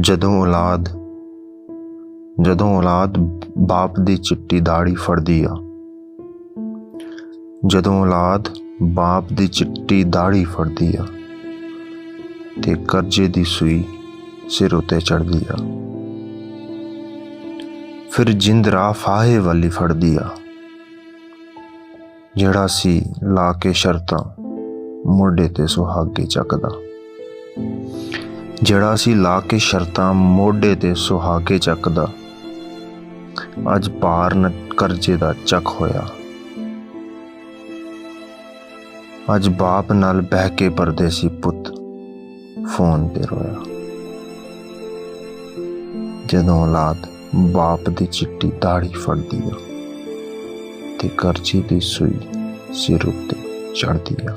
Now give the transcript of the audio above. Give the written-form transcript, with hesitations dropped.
ਜਦੋਂ ਔਲਾਦ ਬਾਪ ਦੀ ਚਿੱਟੀ ਦਾੜੀ ਫੜਦੀ ਆ, ਜਦੋਂ ਔਲਾਦ ਬਾਪ ਦੀ ਚਿੱਟੀ ਦਾੜੀ ਫੜਦੀ ਆ ਤੇ ਕਰਜ਼ੇ ਦੀ ਸੂਈ ਸਿਰ ਉੱਤੇ ਚੜ੍ਹਦੀ ਆ, ਫਿਰ ਜਿੰਦ ਰਾਹ ਫਾਹੇ ਵਾਲੀ ਫੜਦੀ ਆ। ਜਿਹੜਾ ਸੀ ਲਾ ਕੇ ਸ਼ਰਤਾਂ ਮੋਢੇ ਤੇ ਸੁਹਾਗੇ ਚੱਕਦਾ, ਜਿਹੜਾ ਸੀ ਲਾ ਕੇ ਸ਼ਰਤਾਂ ਮੋਢੇ ਤੇ ਸੁਹਾਗੇ ਚੱਕਦਾ, ਅੱਜ ਭਾਰ ਨ ਕਰਜ਼ੇ ਦਾ ਚੱਕ ਹੋਇਆ। ਅੱਜ ਬਾਪ ਨਾਲ ਬਹਿ ਕੇ ਪਰਦੇਸੀ ਪੁੱਤ ਫੋਨ ਤੇ ਰੋਇਆ। ਜਦੋਂ ਔਲਾਦ ਬਾਪ ਦੀ ਚਿੱਟੀ ਦਾੜੀ ਫੜਦੀ ਆ ਤੇ ਕਰਜ਼ੇ ਦੀ ਸੂਈ ਸਿਰ ਉੱਤੇ ਚੜ੍ਹਦੀ ਆ।